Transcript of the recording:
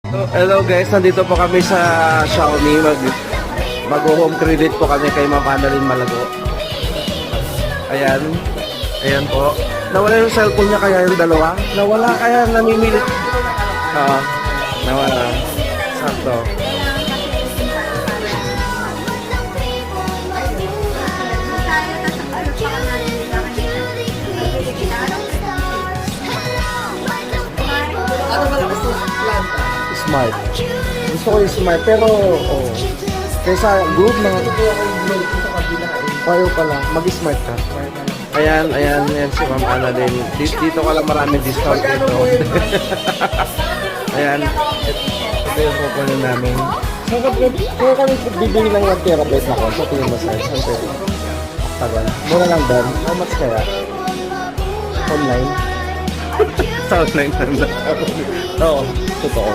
So, hello guys, nandito po kami sa Xiaomi. Mag-home credit po kami kay Ma'am Annalyn Malago. Ayan. Ayan po. Nawala yung cellphone niya kaya yung dalawa? Nawala kaya namimili. Oo. Nawala. Sakto. Smart. Gusto ko yung smart pero kaysa good na payo pa lang. Mag-smart ka. Ayan si Ma'am Annalyn. Dito ka lang maraming discount dito. Ayan. Ito yung kukunin namin. Kung kami bibili ng 1 terabyte na ko, sa tingin mo sir, saan pwede? Tagal. Mura lang doon. How much kaya? Online? Sa online lang. Oo, totoo.